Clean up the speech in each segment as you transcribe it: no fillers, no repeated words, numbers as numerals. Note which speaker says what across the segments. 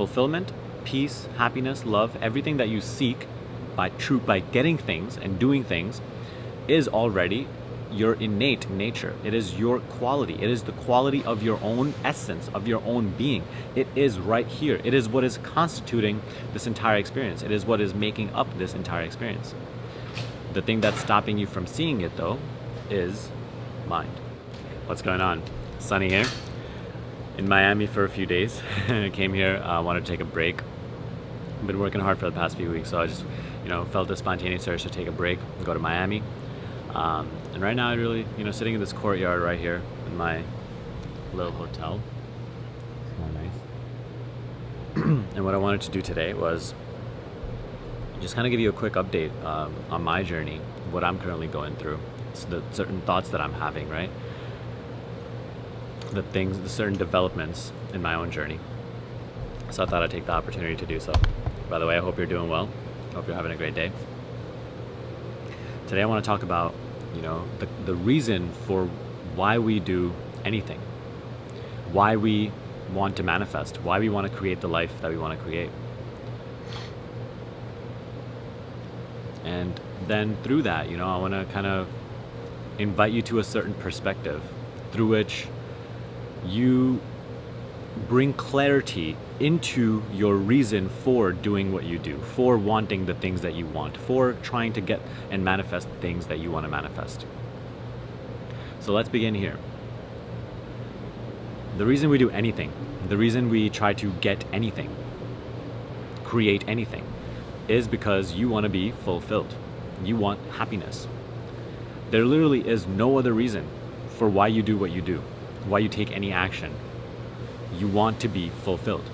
Speaker 1: fulfillment, peace, happiness, love, everything that you seek by getting things and doing things is already your innate nature. It is your quality. It is the quality of your own essence, of your own being. It is right here. It is what is constituting this entire experience. It is what is making up this entire experience. The thing that's stopping you from seeing it, though, is mind. What's going on? Sunny here. In Miami for a few days. I came here, wanted to take a break. I've been working hard for the past few weeks, so I just, felt a spontaneous urge to take a break and go to Miami. And right now I really, sitting in this courtyard right here in my little hotel. It's not nice. And what I wanted to do today was just kind of give you a quick update on my journey, what I'm currently going through, so the certain thoughts that I'm having, right? The certain developments in my own journey. So I thought I'd take the opportunity to do so. By the way, I hope you're doing well. I hope you're having a great day. Today I want to talk about, the reason for why we do anything, why we want to manifest, why we want to create the life that we want to create. And then through that, I want to kind of invite you to a certain perspective through which you bring clarity into your reason for doing what you do, for wanting the things that you want, for trying to get and manifest the things that you want to manifest. So let's begin here. The reason we do anything, the reason we try to get anything, create anything, is because you want to be fulfilled. You want happiness. There literally is no other reason for why you do what you do, why you take any action. You want to be fulfilled.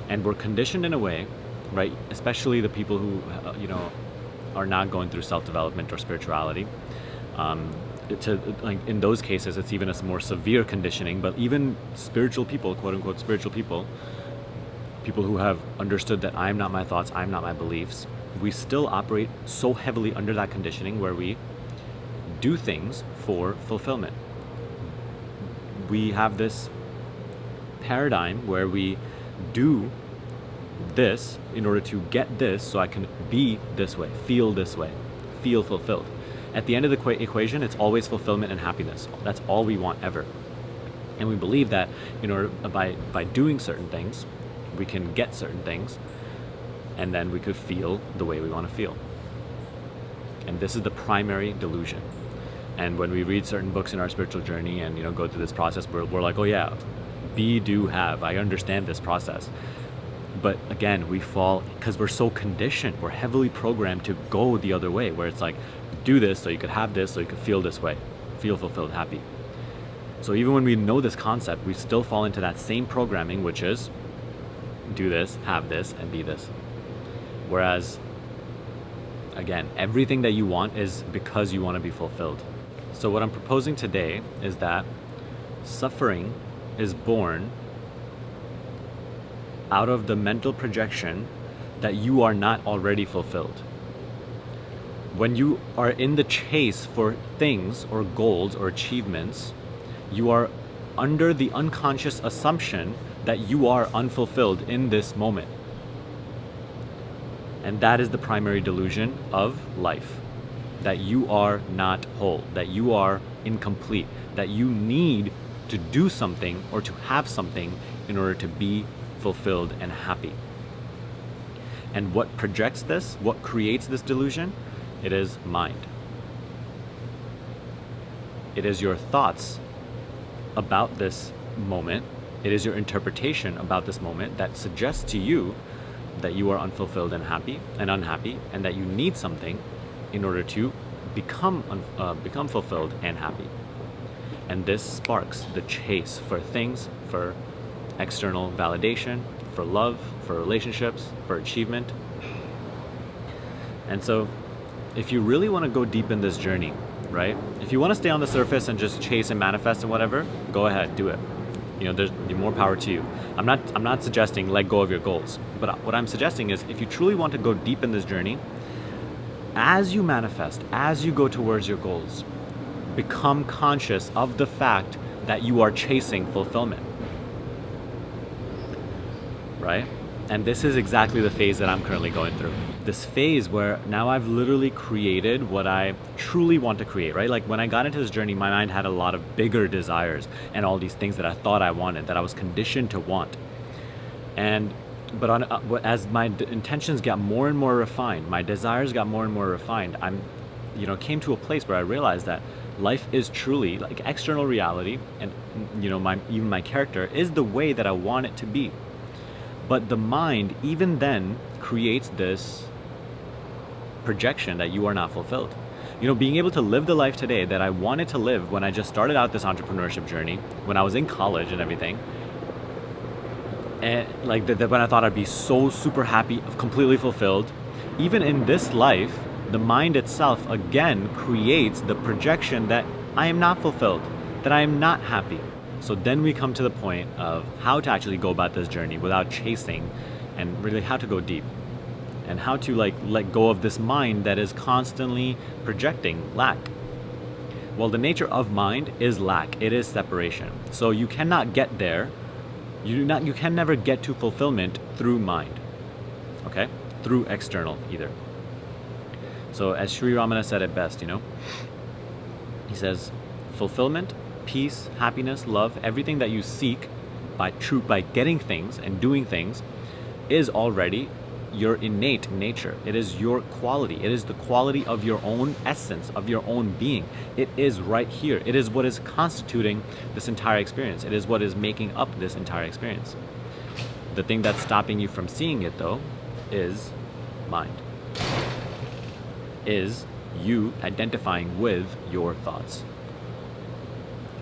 Speaker 1: And we're conditioned in a way, right, especially the people who, are not going through self-development or spirituality. In those cases, it's even a more severe conditioning, but even spiritual people, quote unquote spiritual people who have understood that I'm not my thoughts, I'm not my beliefs, we still operate so heavily under that conditioning where we do things for fulfillment. We have this paradigm where we do this in order to get this so I can be this way, feel fulfilled. At the end of the equation, it's always fulfillment and happiness. That's all we want ever. And we believe that by doing certain things, we can get certain things, and then we could feel the way we want to feel. And this is the primary delusion. And when we read certain books in our spiritual journey and go through this process, we're like, oh yeah, be, do, have. I understand this process. But again, we fall because we're so conditioned. We're heavily programmed to go the other way, where it's like, do this so you could have this, so you could feel this way, feel fulfilled, happy. So even when we know this concept, we still fall into that same programming, which is do this, have this, and be this. Whereas, again, everything that you want is because you want to be fulfilled. So what I'm proposing today is that suffering is born out of the mental projection that you are not already fulfilled. When you are in the chase for things or goals or achievements, you are under the unconscious assumption that you are unfulfilled in this moment. And that is the primary delusion of life. That you are not whole, that you are incomplete, that you need to do something or to have something in order to be fulfilled and happy. And what projects this, what creates this delusion? It is mind. It is your thoughts about this moment. It is your interpretation about this moment that suggests to you that you are unfulfilled and unhappy, and that you need something in order to become fulfilled and happy. And this sparks the chase for things, for external validation, for love, for relationships, for achievement. And so if you really want to go deep in this journey, right? If you want to stay on the surface and just chase and manifest and whatever, go ahead, do it. There's more power to you. I'm not suggesting let go of your goals, but what I'm suggesting is if you truly want to go deep in this journey, as you manifest, as you go towards your goals, become conscious of the fact that you are chasing fulfillment. right? And this is exactly the phase that I'm currently going through. This phase where now I've literally created what I truly want to create, right? Like when I got into this journey, my mind had a lot of bigger desires and all these things that I thought I wanted, that I was conditioned to want. But as my intentions got more and more refined, my desires got more and more refined, came to a place where I realized that life is truly like external reality, and even my character is the way that I want it to be. But the mind, even then, creates this projection that you are not fulfilled. Being able to live the life today that I wanted to live when I just started out this entrepreneurship journey, when I was in college and everything, and like when I thought I'd be so super happy, completely fulfilled, even in this life, the mind itself again creates the projection that I am not fulfilled, that I am not happy. So then we come to the point of how to actually go about this journey without chasing, and really how to go deep, and how to let go of this mind that is constantly projecting lack. Well, the nature of mind is lack. It is separation. So you cannot get there. You can never get to fulfillment through mind. Okay? Through external either. So as Sri Ramana said it best, he says, fulfillment, peace, happiness, love, everything that you seek by getting things and doing things is already your innate nature. It is your quality. It is the quality of your own essence, of your own being. It is right here. It is what is constituting this entire experience. It is what is making up this entire experience. The thing that's stopping you from seeing it, though, is mind. Is you identifying with your thoughts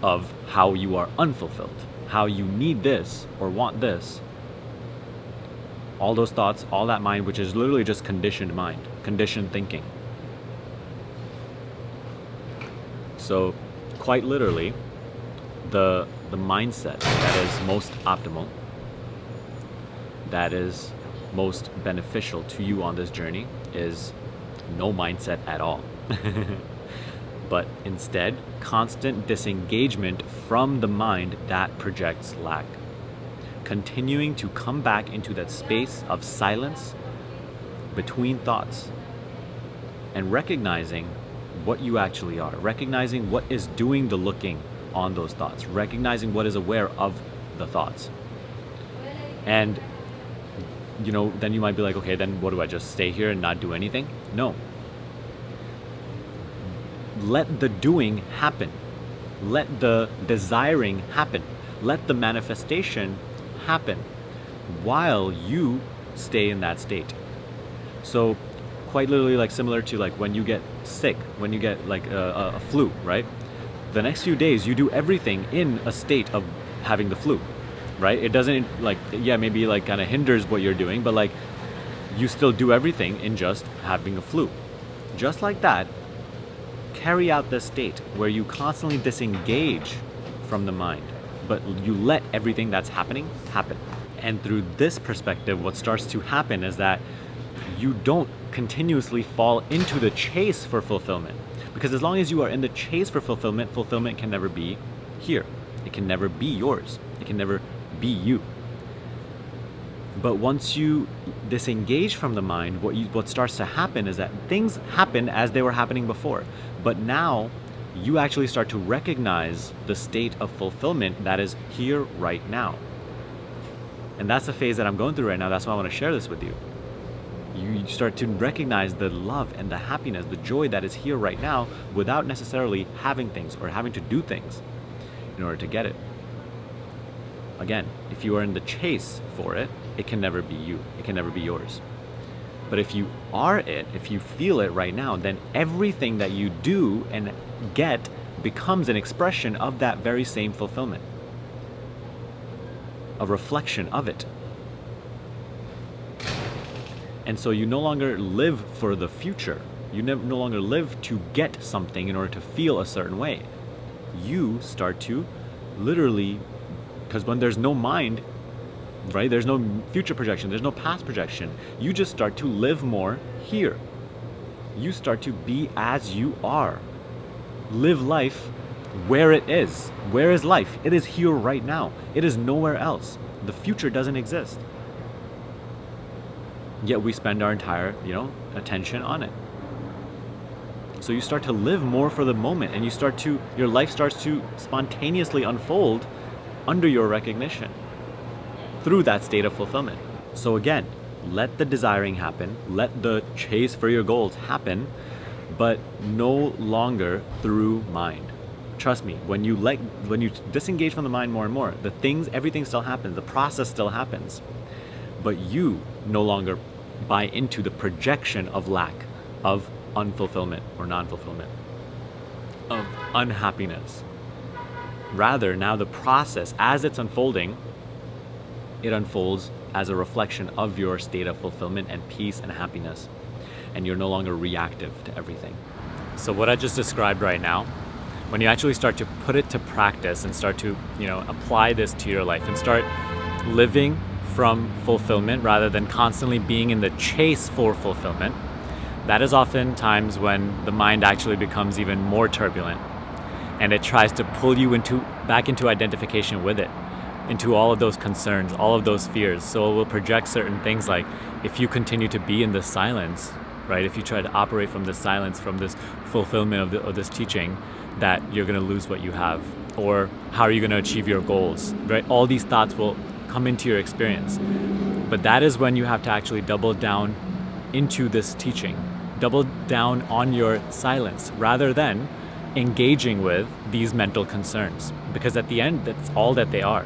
Speaker 1: of how you are unfulfilled, how you need this or want this. All those thoughts, all that mind, which is literally just conditioned mind, conditioned thinking. So quite literally, the mindset that is most optimal, that is most beneficial to you on this journey is no mindset at all. But instead, constant disengagement from the mind that projects lack. Continuing to come back into that space of silence between thoughts and recognizing what you actually are, recognizing what is doing the looking on those thoughts, recognizing what is aware of the thoughts. And then you might be like, okay, then what do I just stay here and not do anything? No. Let the doing happen. Let the desiring happen. Let the manifestation happen while you stay in that state. So quite literally, similar to when you get sick, when you get a flu, right? The next few days you do everything in a state of having the flu, right? It doesn't maybe kind of hinders what you're doing, but you still do everything in just having a flu. Just like that, carry out this state where you constantly disengage from the mind, but you let everything that's happening happen. And through this perspective, what starts to happen is that you don't continuously fall into the chase for fulfillment. Because as long as you are in the chase for fulfillment, fulfillment can never be here. It can never be yours. It can never be you. But once you disengage from the mind, what starts to happen is that things happen as they were happening before. But now you actually start to recognize the state of fulfillment that is here right now. And that's the phase that I'm going through right now. That's why I want to share this with you. You start to recognize the love and the happiness, the joy that is here right now without necessarily having things or having to do things in order to get it. Again, if you are in the chase for it, it can never be you. It can never be yours. But if you are it, if you feel it right now, then everything that you do and get becomes an expression of that very same fulfillment. A reflection of it. And so you no longer live for the future. You no longer live to get something in order to feel a certain way. You start to literally, because when there's no mind, right, there's no future projection, there's no past projection, you just start to live more here. You start to be as you are. Live life where it is. Where is life? It is here right now. It is nowhere else. The future doesn't exist. yet we spend our entire, attention on it. So you start to live more for the moment, and your life starts to spontaneously unfold under your recognition through that state of fulfillment. So again, let the desiring happen, let the chase for your goals happen, but no longer through mind. Trust me, when you disengage from the mind more and more, everything still happens, the process still happens, but you no longer buy into the projection of lack, of unfulfillment or non-fulfillment, of unhappiness. Rather, now the process, as it's unfolding, it unfolds as a reflection of your state of fulfillment and peace and happiness. And you're no longer reactive to everything. So what I just described right now, when you actually start to put it to practice and start to, apply this to your life and start living from fulfillment rather than constantly being in the chase for fulfillment, that is often times when the mind actually becomes even more turbulent, and it tries to pull you back into identification with it, into all of those concerns, all of those fears. So it will project certain things like, if you continue to be in this silence, right? If you try to operate from this silence, from this fulfillment of this teaching, that you're going to lose what you have, or how are you going to achieve your goals, right? All these thoughts will come into your experience. But that is when you have to actually double down into this teaching, double down on your silence rather than engaging with these mental concerns, because at the end, that's all that they are.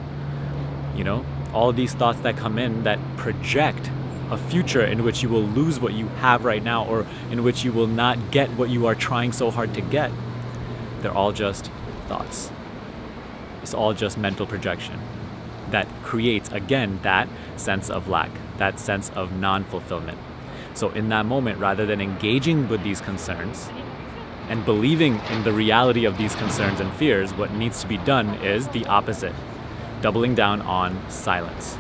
Speaker 1: All of these thoughts that come in that project a future in which you will lose what you have right now, or in which you will not get what you are trying so hard to get, they're all just thoughts. It's all just mental projection that creates, again, that sense of lack, that sense of non-fulfillment. So in that moment, rather than engaging with these concerns and believing in the reality of these concerns and fears, what needs to be done is the opposite, doubling down on silence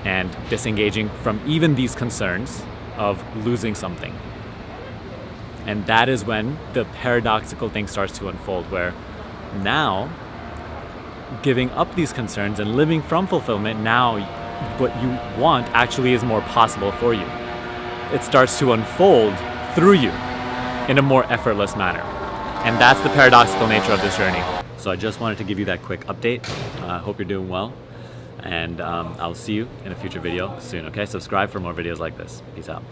Speaker 1: and disengaging from even these concerns of losing something. And that is when the paradoxical thing starts to unfold, where now giving up these concerns and living from fulfillment, now what you want actually is more possible for you. It starts to unfold through you in a more effortless manner. And that's the paradoxical nature of this journey. So I just wanted to give you that quick update. I hope you're doing well. And I'll see you in a future video soon, okay? Subscribe for more videos like this. Peace out.